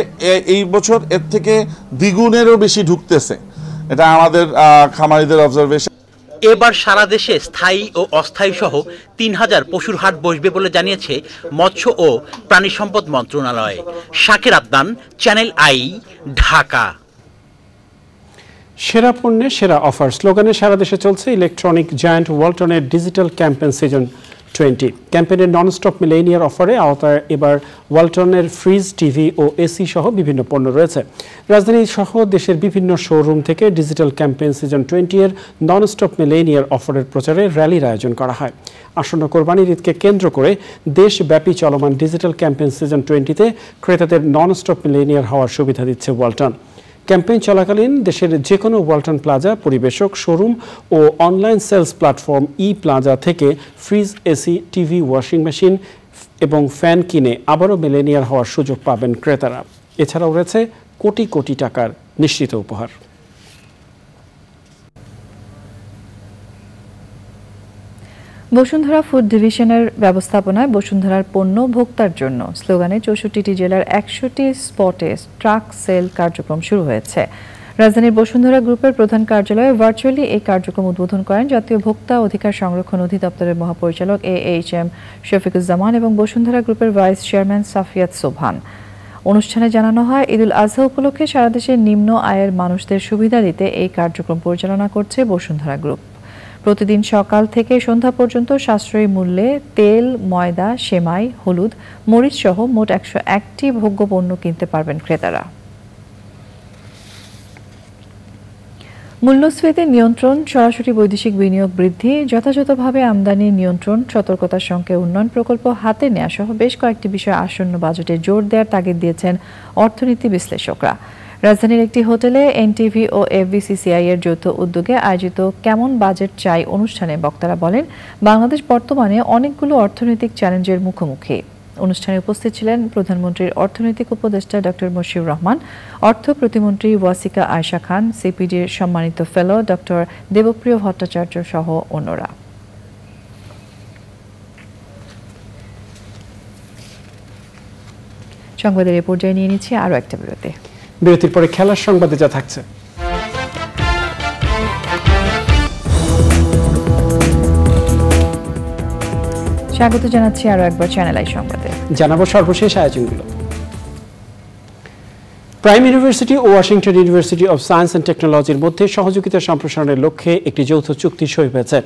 এই বছর এর থেকে দ্বিগুণেরও বেশি ঢুকতেছে। এটা আমাদের খামারিদের অবজারভেশন। এবার সারা দেশে স্থায়ী ও অস্থায়ী সহ 3,000 পশুর হাট বসবে বলে জানিয়েছে মৎস্য ও প্রাণী সম্পদ মন্ত্রণালয়। শাকের আদনান, চ্যানেল আই, ঢাকা। সেরা পণ্যে সেরা অফার স্লোগানে সারা দেশে চলছে ইলেকট্রনিক জায়ান্ট ওয়ালটনের ডিজিটাল ক্যাম্পেইন সিজন 20। ক্যাম্পেইনের ননস্টপ মিলেনিয়ার অফারে আওতায় এবার ওয়ালটনের ফ্রিজ, টিভি ও এসি সহ বিভিন্ন পণ্য রয়েছে। রাজধানী সহ দেশের বিভিন্ন শোরুম থেকে ডিজিটাল ক্যাম্পেইন সিজন 20 এর ননস্টপ মিলেনিয়ার অফারের প্রচারে র্যালির আয়োজন করা হয়। আসন্ন কোরবানির ঈদকে কেন্দ্র করে দেশব্যাপী চলমান ডিজিটাল ক্যাম্পেইন সিজন 20-তে ক্রেতাদের ননস্টপ মিলেনিয়ার হওয়ার সুবিধা দিচ্ছে ওয়ালটন। ক্যাম্পেইন চলাকালীন দেশের যে কোনো ওয়ালটন প্লাজা, পরিবেশক, শোরুম ও অনলাইন সেলস প্ল্যাটফর্ম ই প্লাজা থেকে fridge, AC, TV, washing machine এবং ফ্যান কিনে আবারও মিলেনিয়ার হওয়ার সুযোগ পাবেন ক্রেতারা। এছাড়াও রয়েছে কোটি কোটি টাকার নিশ্চিত উপহার। বসুন্ধরা ফুড ডিভিশনের ব্যবস্থাপনায় বসুন্ধরার পণ্য ভোক্তার জন্য স্লোগানে 64টি জেলার 100টি স্পটে ট্রাক সেল কার্যক্রম শুরু হয়েছে। রাজধানীর বসুন্ধরা গ্রুপের প্রধান কার্যালয়ে ভার্চুয়ালি এই কার্যক্রম উদ্বোধন করেন জাতীয় ভোক্তা অধিকার সংরক্ষণ অধিদপ্তরের মহাপরিচালক AHM শফিকুজ্জামান এবং বসুন্ধরা গ্রুপের ভাইস চেয়ারম্যান সাফিয়াত সোবহান। অনুষ্ঠানে জানানো হয় ঈদুল আজহা উপলক্ষে সারা দেশের নিম্ন আয়ের মানুষদের সুবিধা দিতে এই কার্যক্রম পরিচালনা করছে বসুন্ধরা গ্রুপ। প্রতিদিন সকাল থেকে সন্ধ্যা পর্যন্ত সাশ্রয়ী মূল্যে তেল, ময়দা, সেমাই, হলুদ, মরিচ সহ মোট 101টি ভোগ্য পণ্য কিনতে পারবেন ক্রেতারা। মূল্যস্ফীতি নিয়ন্ত্রণ, সরাসরি বৈদেশিক বিনিয়োগ বৃদ্ধি, যথাযথভাবে আমদানি নিয়ন্ত্রণ, সতর্কতার সঙ্গে উন্নয়ন প্রকল্প হাতে নেওয়া সহ বেশ কয়েকটি বিষয়ে আসন্ন বাজেটে জোর দেওয়ার তাগিদ দিয়েছেন অর্থনীতি বিশ্লেষকরা। রাজধানীর একটি হোটেলে এনটিভি ও এফবিসিসিআই এর যৌথ উদ্যোগে আয়োজিত কেমন বাজেট চাই অনুষ্ঠানে বক্তারা বলেন, বাংলাদেশ বর্তমানে অনেকগুলো অর্থনৈতিক চ্যালেঞ্জের মুখোমুখি। অনুষ্ঠানে উপস্থিত ছিলেন প্রধানমন্ত্রীর অর্থনৈতিক উপদেষ্টা ডক্টর মশিউর রহমান, অর্থ প্রতিমন্ত্রী ওয়াসিকা আয়েশা খান, সিপিডির সম্মানিত ফেলো ডক্টর দেবপ্রিয় ভট্টাচার্য সহ অন্যরা। সংবাদের এই পর্যায়ে নিয়ে নিচ্ছে আরও একটা বিরতি। বিরতির পরে খেলার সংবাদে যা থাকছে। স্বাগত জানাচ্ছি আরও একবার চ্যানেল আই সংবাদে। জানাবো সর্বশেষ আয়োজনগুলো। প্রাইম ইউনিভার্সিটি ও Washington university of science and টেকনোলজির মধ্যে সহযোগিতা সম্প্রসারণের লক্ষ্যে একটি যৌথ চুক্তি সই হয়েছে।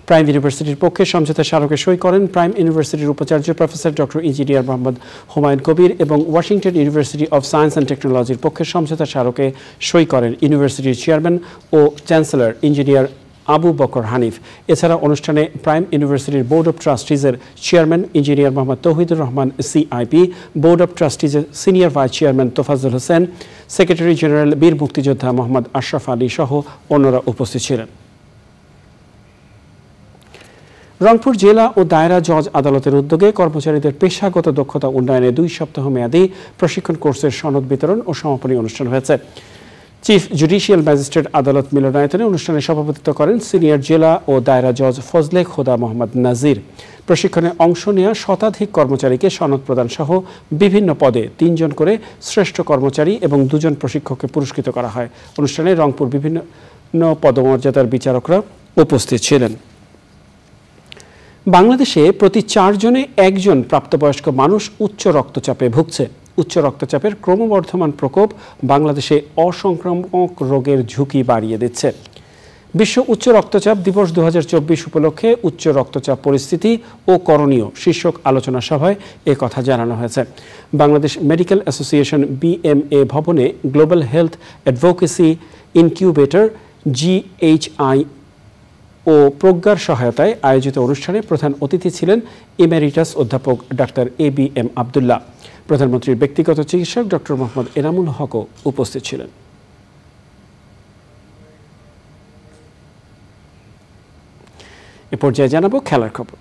প্রাইম ইউনিভার্সিটির পক্ষে সমঝোতা স্মারকে সই করেন প্রাইম ইউনিভার্সিটির উপাচার্য professor doctor engineer Mohammad Humayun Kabir এবং Washington university of science and টেকনোলজির পক্ষে সমঝোতা স্মারকে সই করেন ইউনিভার্সিটির চেয়ারম্যান ও চ্যান্সেলর ইঞ্জিনিয়ার আবু বকর হানিফ। এছাড়া অনুষ্ঠানে প্রাইম ইউনিভার্সিটির বোর্ড অব ট্রাস্টিজের chairman engineer Mohammad Tauhidur Rahman CIP, board of ট্রাস্টিজের senior vice chairman Tofazzal Hossain, secretary general বীর মুক্তিযোদ্ধা মোহাম্মদ আশরাফ আলী সহ অন্যরা উপস্থিত ছিলেন। রংপুর জেলা ও দায়রা জজ আদালতের উদ্যোগে কর্মচারীদের পেশাগত দক্ষতা উন্নয়নে 2 সপ্তাহ মেয়াদী প্রশিক্ষণ কোর্সের সনদ বিতরণ ও সমাপনী অনুষ্ঠান হয়েছে। চিফ জুডিশিয়াল ম্যাজিস্ট্রেট আদালত মিলনায়তনে অনুষ্ঠানে সভাপতিত্ব করেন সিনিয়র জেলা ও দায়রা জজ ফজলে খোদা মোহাম্মদ নাজির। প্রশিক্ষণে অংশ নেওয়া শতাধিক কর্মচারীকে সনদ প্রদান সহ বিভিন্ন পদে 3 জন করে শ্রেষ্ঠ কর্মচারী এবং 2 জন প্রশিক্ষককে পুরস্কৃত করা হয়। অনুষ্ঠানে রংপুর বিভিন্ন পদমর্যাদার বিচারকরা উপস্থিত ছিলেন। বাংলাদেশে প্রতি 4 জনে 1 জন প্রাপ্তবয়স্ক মানুষ উচ্চ রক্তচাপে ভুগছে। উচ্চ রক্তচাপের ক্রমবর্ধমান প্রকোপ বাংলাদেশে অসংক্রামক রোগের ঝুঁকি বাড়িয়ে দিচ্ছে। বিশ্ব উচ্চ রক্তচাপ দিবস 2024 উপলক্ষে উচ্চ রক্তচাপ পরিস্থিতি ও করণীয় শীর্ষক আলোচনা সভায় কথা জানানো হয়েছে। বাংলাদেশ মেডিকেল অ্যাসোসিয়েশন BMA ভবনে global health advocacy incubator GHI ও প্রজ্ঞার সহায়তায় আয়োজিত অনুষ্ঠানে প্রধান অতিথি ছিলেন ইমেরিটাস অধ্যাপক ডাক্তার ABM আব্দুল্লাহ। প্রধানমন্ত্রীর ব্যক্তিগত চিকিৎসক ডক্টর মোহাম্মদ এনামুল হকও উপস্থিত ছিলেন। এ পর্যায়ে জানাবো খেলার খবর।